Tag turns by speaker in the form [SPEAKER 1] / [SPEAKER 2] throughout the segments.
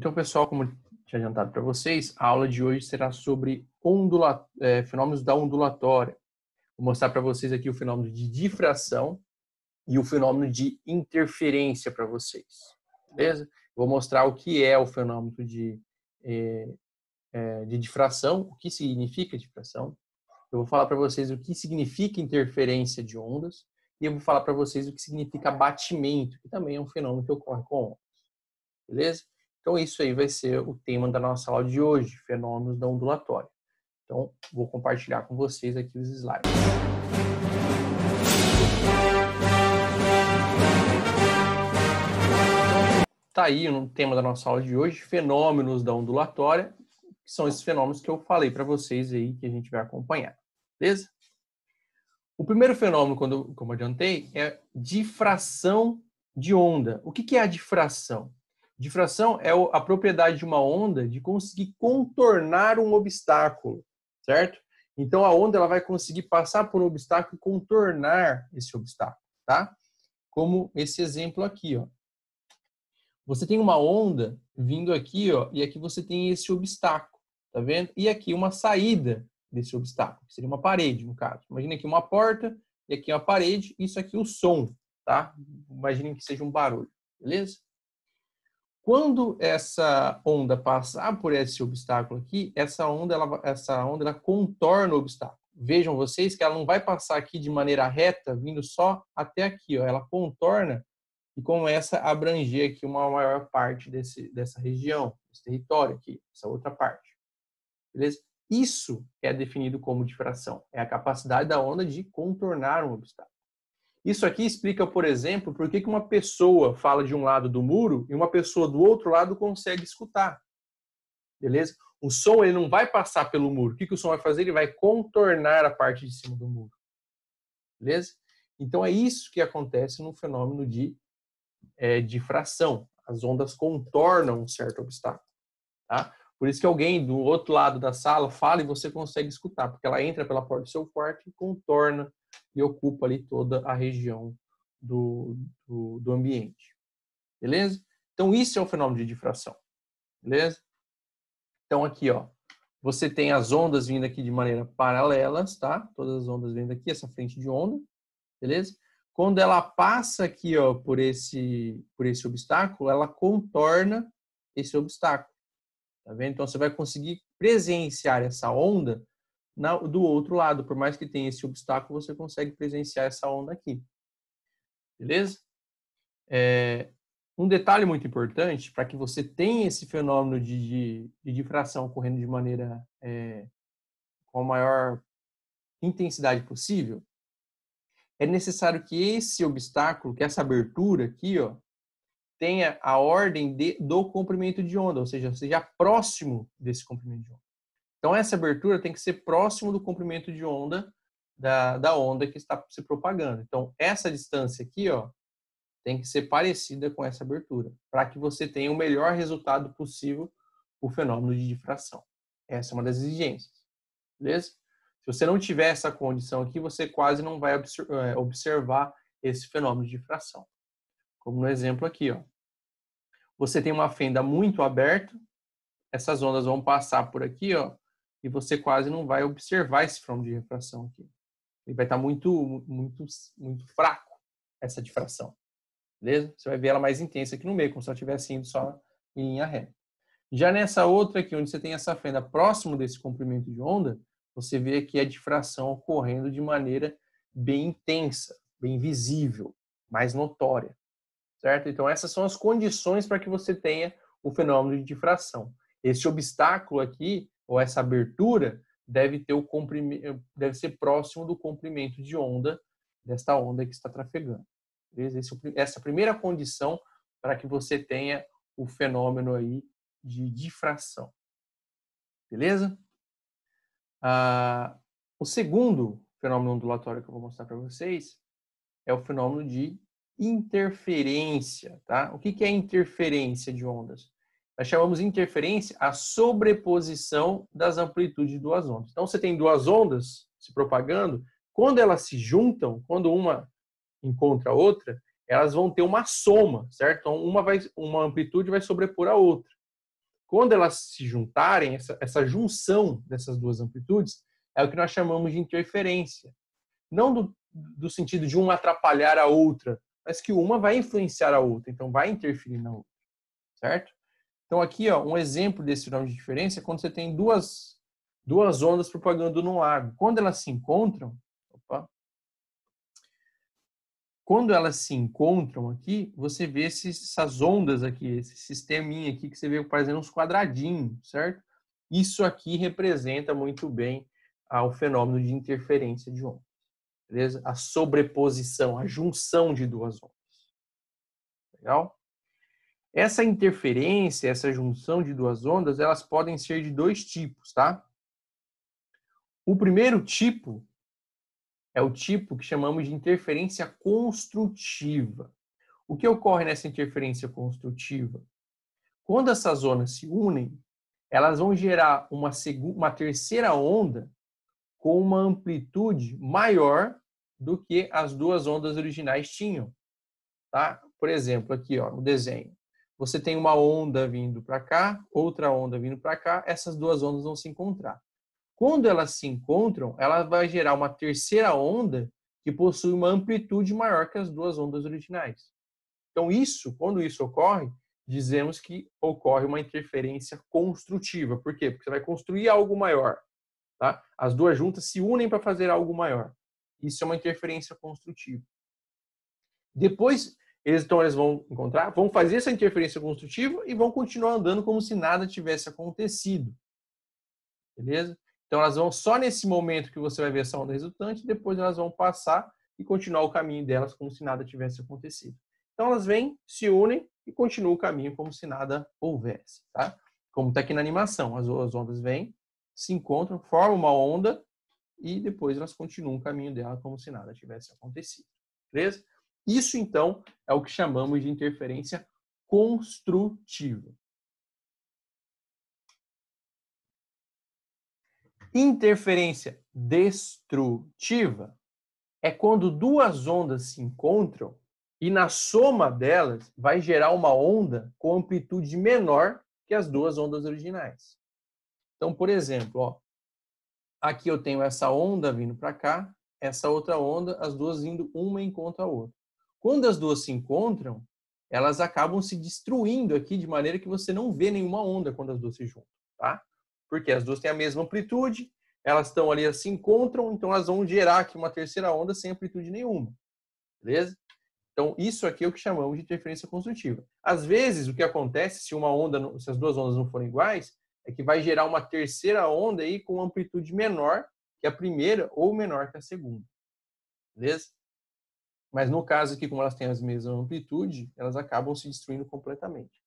[SPEAKER 1] Então, pessoal, como eu tinha adiantado para vocês, a aula de hoje será sobre fenômenos da ondulatória. Vou mostrar para vocês aqui o fenômeno de difração e o fenômeno de interferência para vocês. Beleza? Vou mostrar o que é o fenômeno de difração, o que significa difração. Eu vou falar para vocês o que significa interferência de ondas e eu vou falar para vocês o que significa batimento, que também é um fenômeno que ocorre com ondas. Beleza? Então, isso aí vai ser o tema da nossa aula de hoje, fenômenos da ondulatória. Então, vou compartilhar com vocês aqui os slides. Tá aí o tema da nossa aula de hoje, fenômenos da ondulatória, que são esses fenômenos que eu falei para vocês aí, que a gente vai acompanhar. Beleza? O primeiro fenômeno, como eu adiantei, é difração de onda. O que é a difração? Difração é a propriedade de uma onda de conseguir contornar um obstáculo, certo? Então, a onda ela vai conseguir passar por um obstáculo e contornar esse obstáculo, tá? Como esse exemplo aqui, ó. Você tem uma onda vindo aqui, ó, e aqui você tem esse obstáculo, tá vendo? E aqui uma saída desse obstáculo, que seria uma parede, no caso. Imagina aqui uma porta e aqui uma parede, isso aqui o som, tá? Imaginem que seja um barulho, beleza? Quando essa onda passar por esse obstáculo aqui, essa onda ela contorna o obstáculo. Vejam vocês que ela não vai passar aqui de maneira reta, vindo só até aqui, ó. Ela contorna e começa a abranger aqui uma maior parte dessa região, desse território aqui, essa outra parte. Beleza? Isso é definido como difração. É a capacidade da onda de contornar um obstáculo. Isso aqui explica, por exemplo, por que uma pessoa fala de um lado do muro e uma pessoa do outro lado consegue escutar. Beleza? O som ele não vai passar pelo muro. O que o som vai fazer? Ele vai contornar a parte de cima do muro. Beleza? Então é isso que acontece no fenômeno de difração. As ondas contornam um certo obstáculo. Tá? Por isso que alguém do outro lado da sala fala e você consegue escutar, porque ela entra pela porta do seu quarto e contorna e ocupa ali toda a região do ambiente. Beleza? Então, isso é o fenômeno de difração. Beleza? Então, aqui, ó, você tem as ondas vindo aqui de maneira paralelas, tá? Todas as ondas vindo aqui, essa frente de onda. Beleza? Quando ela passa aqui, ó, por esse obstáculo, ela contorna esse obstáculo. Tá vendo? Então, você vai conseguir presenciar essa onda do outro lado. Por mais que tenha esse obstáculo, você consegue presenciar essa onda aqui. Beleza? Um detalhe muito importante, para que você tenha esse fenômeno de difração ocorrendo de maneira com a maior intensidade possível, é necessário que esse obstáculo, que essa abertura aqui, ó, tenha a ordem do comprimento de onda, ou seja, seja próximo desse comprimento de onda. Então, essa abertura tem que ser próximo do comprimento de onda da onda que está se propagando. Então, essa distância aqui, ó, tem que ser parecida com essa abertura, para que você tenha o melhor resultado possível o fenômeno de difração. Essa é uma das exigências. Beleza? Se você não tiver essa condição aqui, você quase não vai observar esse fenômeno de difração. Como no exemplo aqui, ó. Você tem uma fenda muito aberta, essas ondas vão passar por aqui, ó, e você quase não vai observar esse fenômeno de refração aqui. Ele vai estar muito fraco, essa difração. Beleza? Você vai ver ela mais intensa aqui no meio, como se ela estivesse indo só em linha reta. Já nessa outra aqui, onde você tem essa fenda próximo desse comprimento de onda, você vê aqui a difração ocorrendo de maneira bem intensa, bem visível, mais notória. Certo? Então, essas são as condições para que você tenha o fenômeno de difração. Esse obstáculo aqui, ou essa abertura, deve ser próximo do comprimento de onda desta onda que está trafegando. Essa é a primeira condição para que você tenha o fenômeno aí de difração. Beleza? O segundo fenômeno ondulatório que eu vou mostrar para vocês é o fenômeno de interferência, tá? O que é interferência de ondas? Nós chamamos de interferência a sobreposição das amplitudes de duas ondas. Então, você tem duas ondas se propagando, quando elas se juntam, quando uma encontra a outra, elas vão ter uma soma, certo? Então, uma amplitude vai sobrepor a outra. Quando elas se juntarem, essa junção dessas duas amplitudes é o que nós chamamos de interferência. Não do sentido de uma atrapalhar a outra, mas que uma vai influenciar a outra, então vai interferir na outra, certo? Então aqui, ó, um exemplo desse fenômeno de interferência é quando você tem duas ondas propagando num lago. Quando elas se encontram, quando elas se encontram aqui, você vê essas ondas aqui, esse sisteminha aqui que você vê parecendo uns quadradinhos, certo? Isso aqui representa muito bem o fenômeno de interferência de ondas, beleza? A sobreposição, a junção de duas ondas. Legal? Essa interferência, essa junção de duas ondas, elas podem ser de dois tipos, tá? O primeiro tipo é o tipo que chamamos de interferência construtiva. O que ocorre nessa interferência construtiva? Quando essas zonas se unem, elas vão gerar uma terceira onda com uma amplitude maior do que as duas ondas originais tinham. Tá? Por exemplo, aqui ó, no desenho. Você tem uma onda vindo para cá, outra onda vindo para cá, essas duas ondas vão se encontrar. Quando elas se encontram, ela vai gerar uma terceira onda que possui uma amplitude maior que as duas ondas originais. Então, quando isso ocorre, dizemos que ocorre uma interferência construtiva. Por quê? Porque você vai construir algo maior. Tá? As duas juntas se unem para fazer algo maior. Isso é uma interferência construtiva. Depois, eles vão encontrar, vão fazer essa interferência construtiva e vão continuar andando como se nada tivesse acontecido. Beleza? Então, elas vão só nesse momento que você vai ver essa onda resultante, depois elas vão passar e continuar o caminho delas como se nada tivesse acontecido. Então, elas vêm, se unem e continuam o caminho como se nada houvesse. Tá? Como está aqui na animação, as ondas vêm, se encontram, formam uma onda e depois elas continuam o caminho dela como se nada tivesse acontecido. Beleza? Isso, então, é o que chamamos de interferência construtiva. Interferência destrutiva é quando duas ondas se encontram e na soma delas vai gerar uma onda com amplitude menor que as duas ondas originais. Então, por exemplo, ó, aqui eu tenho essa onda vindo para cá, essa outra onda, as duas indo uma encontra a outra. Quando as duas se encontram, elas acabam se destruindo aqui de maneira que você não vê nenhuma onda quando as duas se juntam, tá? Porque as duas têm a mesma amplitude, elas estão ali, se encontram, então elas vão gerar aqui uma terceira onda sem amplitude nenhuma. Beleza? Então, isso aqui é o que chamamos de interferência construtiva. Às vezes, o que acontece se as duas ondas não forem iguais, é que vai gerar uma terceira onda aí com uma amplitude menor que a primeira ou menor que a segunda. Beleza? Mas no caso aqui, como elas têm as mesmas amplitude, elas acabam se destruindo completamente.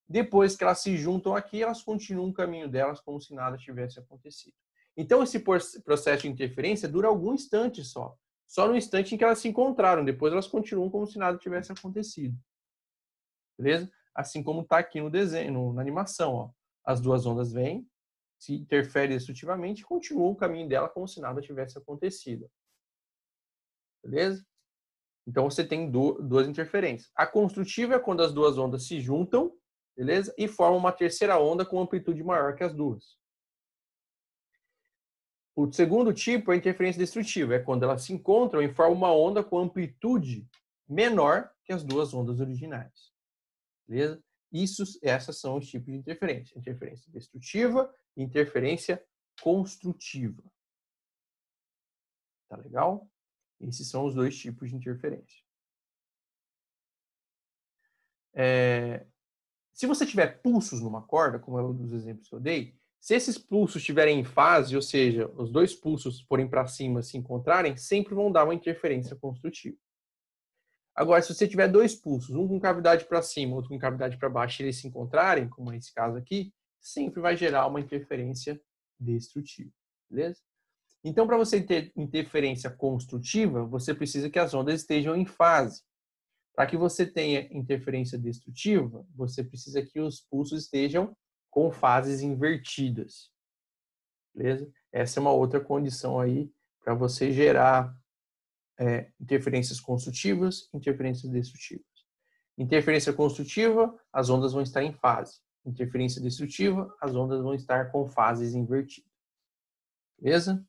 [SPEAKER 1] Depois que elas se juntam aqui, elas continuam o caminho delas como se nada tivesse acontecido. Então, esse processo de interferência dura algum instante só. Só no instante em que elas se encontraram. Depois elas continuam como se nada tivesse acontecido. Beleza? Assim como está aqui no desenho, na animação. Ó. As duas ondas vêm, se interferem destrutivamente e continuam o caminho dela como se nada tivesse acontecido. Beleza? Então, você tem duas interferências. A construtiva é quando as duas ondas se juntam, beleza? E formam uma terceira onda com amplitude maior que as duas. O segundo tipo é a interferência destrutiva. É quando elas se encontram e formam uma onda com amplitude menor que as duas ondas originais. Beleza? Essas são os tipos de interferência. Interferência destrutiva e interferência construtiva. Tá legal? Esses são os dois tipos de interferência. Se você tiver pulsos numa corda, como é um dos exemplos que eu dei, se esses pulsos estiverem em fase, ou seja, os dois pulsos forem para cima se encontrarem, sempre vão dar uma interferência construtiva. Agora, se você tiver dois pulsos, um com cavidade para cima, outro com cavidade para baixo, e eles se encontrarem, como é esse caso aqui, sempre vai gerar uma interferência destrutiva. Beleza? Então, para você ter interferência construtiva, você precisa que as ondas estejam em fase. Para que você tenha interferência destrutiva, você precisa que os pulsos estejam com fases invertidas. Beleza? Essa é uma outra condição aí para você gerar interferências construtivas, interferências destrutivas. Interferência construtiva, as ondas vão estar em fase. interferência destrutiva, as ondas vão estar com fases invertidas. Beleza?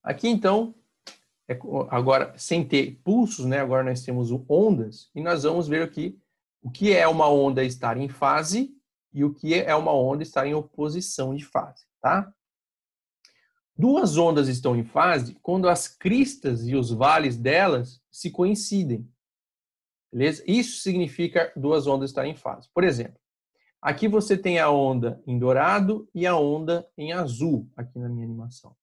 [SPEAKER 1] Aqui, então, agora, sem ter pulsos, né? Agora nós temos ondas, e nós vamos ver aqui o que é uma onda estar em fase e o que é uma onda estar em oposição de fase, tá? Duas ondas estão em fase quando as cristas e os vales delas se coincidem. Beleza? Isso significa duas ondas estarem em fase. Por exemplo, aqui você tem a onda em dourado e a onda em azul, aqui na minha animação.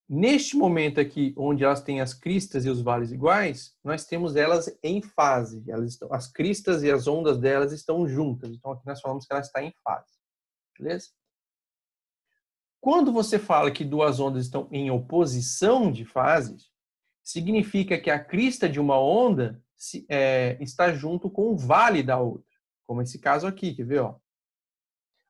[SPEAKER 1] Neste momento aqui, onde elas têm as cristas e os vales iguais, nós temos elas em fase. As cristas e as ondas delas estão juntas. Então, aqui nós falamos que ela está em fase. Beleza? Quando você fala que duas ondas estão em oposição de fases, significa que a crista de uma onda está junto com o vale da outra. Como esse caso aqui, quer ver? Ó?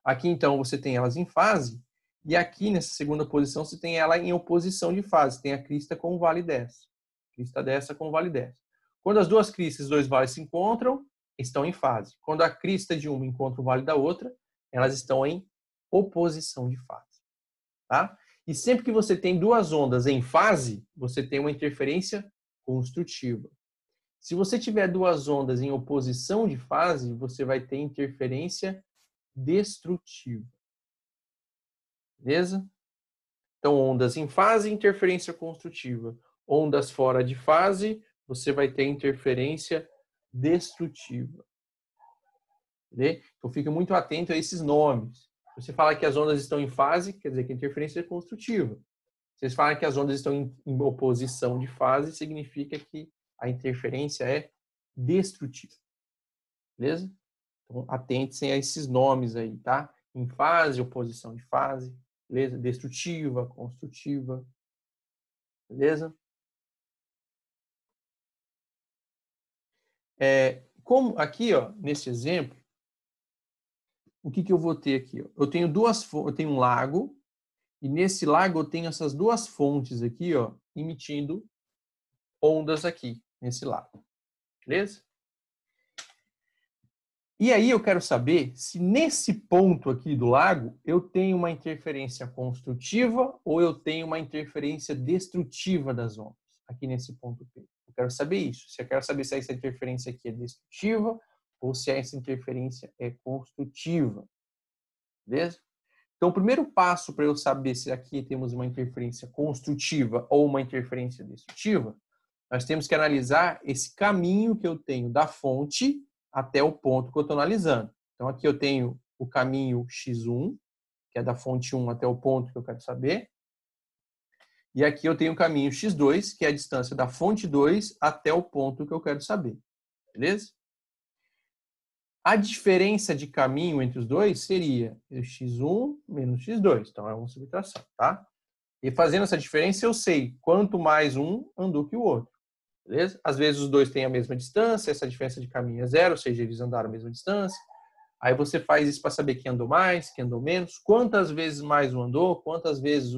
[SPEAKER 1] Aqui, então, você tem elas em fase, e aqui, nessa segunda posição, você tem ela em oposição de fase. Tem a crista com o vale dessa. Crista dessa com o vale dessa. Quando as duas cristas, os dois vales se encontram, estão em fase. Quando a crista de uma encontra o vale da outra, elas estão em oposição de fase. Tá? E sempre que você tem duas ondas em fase, você tem uma interferência construtiva. Se você tiver duas ondas em oposição de fase, você vai ter interferência destrutiva. Beleza? Então, ondas em fase, interferência construtiva. Ondas fora de fase, você vai ter interferência destrutiva. Entendeu? Então, fique muito atento a esses nomes. Se você falar que as ondas estão em fase, quer dizer que a interferência é construtiva. Se vocês falam que as ondas estão em oposição de fase, significa que a interferência é destrutiva. Beleza? Então, atentem a esses nomes aí, tá? Em fase, oposição de fase, beleza? Destrutiva, construtiva, beleza? Como aqui, ó, nesse exemplo, o que eu vou ter aqui? Ó? Eu tenho um lago, e nesse lago eu tenho essas duas fontes aqui, ó, emitindo ondas aqui, nesse lago. Beleza? E aí eu quero saber se nesse ponto aqui do lago eu tenho uma interferência construtiva ou eu tenho uma interferência destrutiva das ondas, aqui nesse ponto P. Eu quero saber isso. Eu quero saber se essa interferência aqui é destrutiva ou se essa interferência é construtiva. Beleza? Então, o primeiro passo para eu saber se aqui temos uma interferência construtiva ou uma interferência destrutiva, nós temos que analisar esse caminho que eu tenho da fonte até o ponto que eu estou analisando. Então, aqui eu tenho o caminho x1, que é da fonte 1 até o ponto que eu quero saber. E aqui eu tenho o caminho x2, que é a distância da fonte 2 até o ponto que eu quero saber. Beleza? A diferença de caminho entre os dois seria x1 menos x2. Então, é uma subtração, tá? E fazendo essa diferença, eu sei quanto mais um andou que o outro. Beleza? Às vezes os dois têm a mesma distância, essa diferença de caminho é zero, ou seja, eles andaram a mesma distância. Aí você faz isso para saber quem andou mais, quem andou menos, quantas vezes mais um andou, quantas vezes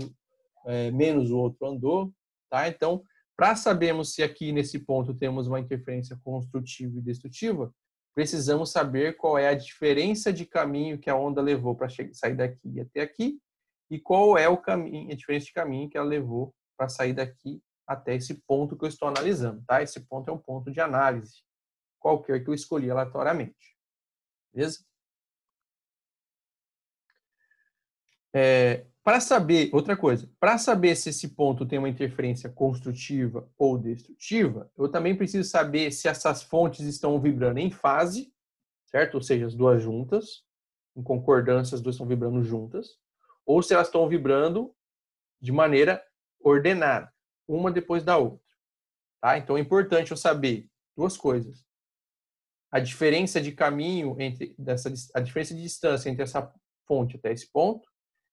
[SPEAKER 1] menos o outro andou. Tá? Então, para sabermos se aqui nesse ponto temos uma interferência construtiva e destrutiva, precisamos saber qual é a diferença de caminho que a onda levou para sair daqui e até aqui, e qual é a diferença de caminho que ela levou para sair daqui até esse ponto que eu estou analisando. Tá? Esse ponto é um ponto de análise, qualquer que eu escolhi aleatoriamente. Beleza? Para saber, outra coisa, para saber se esse ponto tem uma interferência construtiva ou destrutiva, eu também preciso saber se essas fontes estão vibrando em fase, certo? Ou seja, as duas juntas, em concordância, as duas estão vibrando juntas, ou se elas estão vibrando de maneira ordenada, uma depois da outra. Tá? Então é importante eu saber duas coisas. A diferença de caminho a diferença de distância entre essa fonte até esse ponto,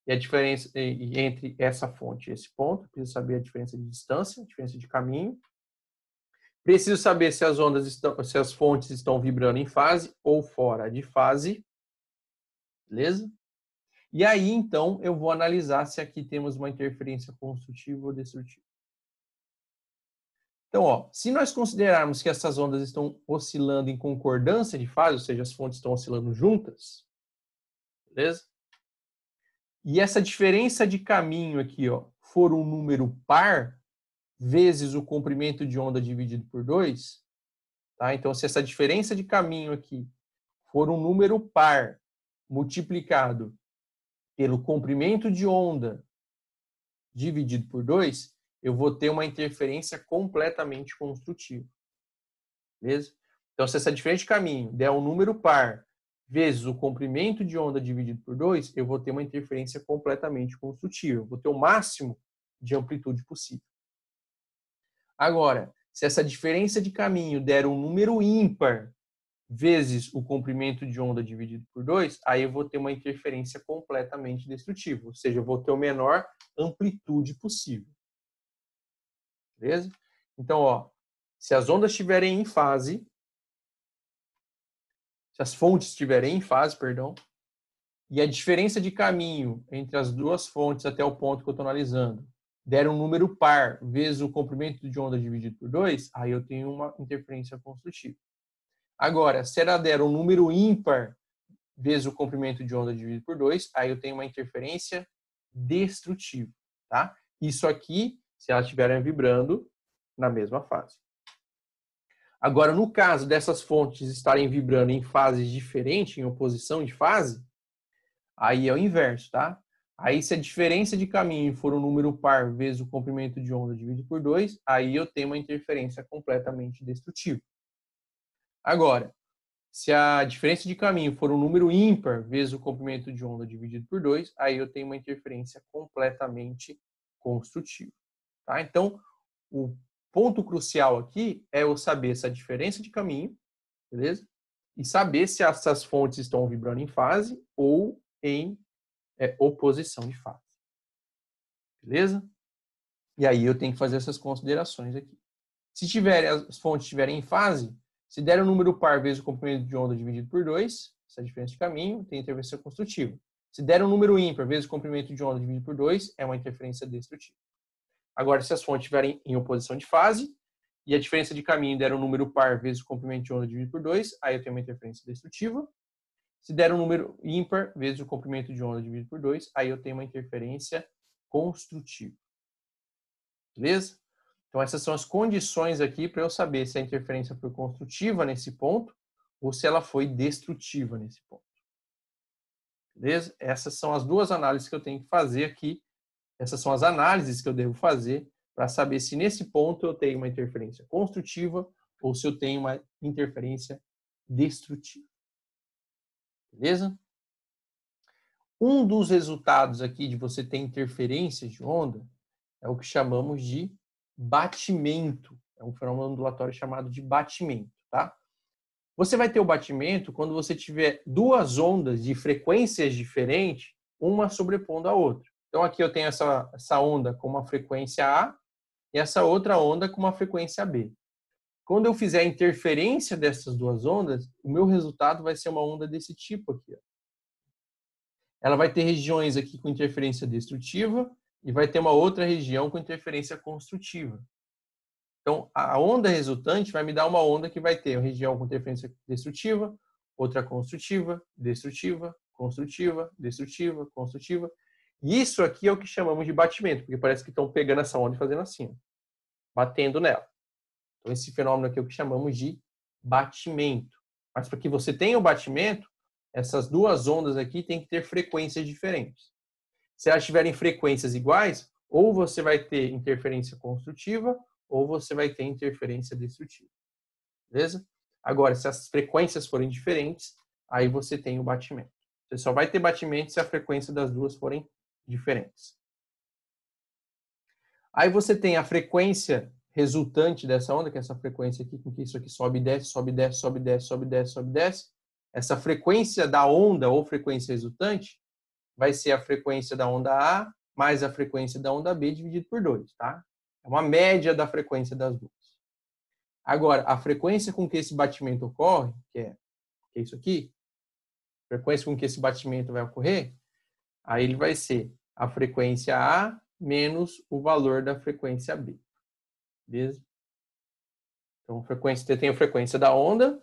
[SPEAKER 1] e a diferença entre essa fonte e esse ponto. Preciso saber a diferença de distância, a diferença de caminho. Preciso saber se se as fontes estão vibrando em fase ou fora de fase. Beleza? E aí, então, eu vou analisar se aqui temos uma interferência construtiva ou destrutiva. Então, ó, se nós considerarmos que essas ondas estão oscilando em concordância de fase, ou seja, as fontes estão oscilando juntas, beleza? E essa diferença de caminho aqui, ó, for um número par vezes o comprimento de onda dividido por 2, tá? Então, se essa diferença de caminho aqui for um número par multiplicado pelo comprimento de onda dividido por 2, eu vou ter uma interferência completamente construtiva. Beleza? Então, se essa diferença de caminho der um número par vezes o comprimento de onda dividido por 2, eu vou ter uma interferência completamente construtiva. Eu vou ter o máximo de amplitude possível. Agora, se essa diferença de caminho der um número ímpar vezes o comprimento de onda dividido por 2, aí eu vou ter uma interferência completamente destrutiva. Ou seja, eu vou ter a menor amplitude possível. Beleza? Então, ó, se as ondas estiverem em fase, se as fontes estiverem em fase, perdão, e a diferença de caminho entre as duas fontes até o ponto que eu estou analisando der um número par vezes o comprimento de onda dividido por 2, aí eu tenho uma interferência construtiva. Agora, se ela der um número ímpar vezes o comprimento de onda dividido por 2, aí eu tenho uma interferência destrutiva, tá? Isso aqui, se elas estiverem vibrando na mesma fase. Agora, no caso dessas fontes estarem vibrando em fases diferentes, em oposição de fase, aí é o inverso, tá? Aí, se a diferença de caminho for um número par vezes o comprimento de onda dividido por 2, aí eu tenho uma interferência completamente destrutiva. Agora, se a diferença de caminho for um número ímpar vezes o comprimento de onda dividido por 2, aí eu tenho uma interferência completamente construtiva. Tá? Então, o ponto crucial aqui é eu saber essa diferença de caminho, beleza? E saber se essas fontes estão vibrando em fase ou em oposição de fase. Beleza? E aí eu tenho que fazer essas considerações aqui. Se as fontes estiverem em fase, se der um número par vezes o comprimento de onda dividido por 2, essa diferença de caminho, tem interferência construtiva. Se der um número ímpar vezes o comprimento de onda dividido por 2, é uma interferência destrutiva. Agora, se as fontes estiverem em oposição de fase e a diferença de caminho der um número par vezes o comprimento de onda dividido por 2, aí eu tenho uma interferência destrutiva. Se der um número ímpar vezes o comprimento de onda dividido por 2, aí eu tenho uma interferência construtiva. Beleza? Então, essas são as condições aqui para eu saber se a interferência foi construtiva nesse ponto ou se ela foi destrutiva nesse ponto. Beleza? Essas são as duas análises que eu tenho que fazer aqui. Essas são as análises que eu devo fazer para saber se nesse ponto eu tenho uma interferência construtiva ou se eu tenho uma interferência destrutiva. Beleza? Um dos resultados aqui de você ter interferências de onda é o que chamamos de batimento. É um fenômeno ondulatório chamado de batimento, tá? Você vai ter o batimento quando você tiver duas ondas de frequências diferentes, uma sobrepondo a outra. Então aqui eu tenho essa onda com uma frequência A e essa outra onda com uma frequência B. Quando eu fizer a interferência dessas duas ondas, o meu resultado vai ser uma onda desse tipo aqui, ó. Ela vai ter regiões aqui com interferência destrutiva e vai ter uma outra região com interferência construtiva. Então, a onda resultante vai me dar uma onda que vai ter uma região com interferência destrutiva, outra construtiva, destrutiva, construtiva, destrutiva, construtiva. E isso aqui é o que chamamos de batimento, porque parece que estão pegando essa onda e fazendo assim, batendo nela. Então, esse fenômeno aqui é o que chamamos de batimento. Mas para que você tenha o batimento, essas duas ondas aqui têm que ter frequências diferentes. Se elas tiverem frequências iguais, ou você vai ter interferência construtiva, ou você vai ter interferência destrutiva. Beleza? Agora, se as frequências forem diferentes, aí você tem o batimento. Você só vai ter batimento se a frequência das duas forem diferentes. Aí você tem a frequência resultante dessa onda, que é essa frequência aqui, com que isso aqui sobe e desce, sobe e desce, sobe e desce, sobe e desce, sobe e desce. Essa frequência da onda ou frequência resultante vai ser a frequência da onda A mais a frequência da onda B dividido por 2, tá? É uma média da frequência das duas. Agora, a frequência com que esse batimento ocorre, que é isso aqui, a frequência com que esse batimento vai ocorrer, aí ele vai ser a frequência A menos o valor da frequência B. Beleza? Então, você tem a frequência da onda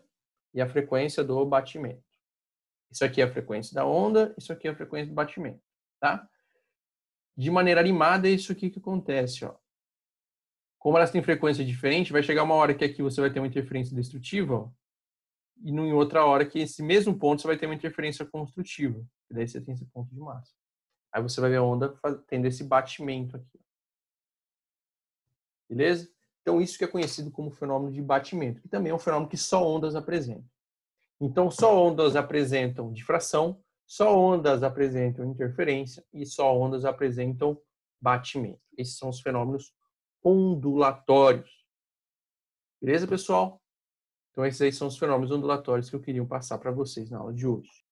[SPEAKER 1] e a frequência do batimento. Isso aqui é a frequência da onda, isso aqui é a frequência do batimento, tá? De maneira animada, é isso aqui que acontece, ó. Como elas têm frequência diferente, vai chegar uma hora que aqui você vai ter uma interferência destrutiva, ó, e em outra hora que esse mesmo ponto você vai ter uma interferência construtiva. E daí você tem esse ponto de massa. Aí você vai ver a onda tendo esse batimento aqui. Beleza? Então isso que é conhecido como fenômeno de batimento, que também é um fenômeno que só ondas apresentam. Então só ondas apresentam difração, só ondas apresentam interferência e só ondas apresentam batimento. Esses são os fenômenos ondulatórios. Beleza, pessoal? Então esses aí são os fenômenos ondulatórios que eu queria passar para vocês na aula de hoje.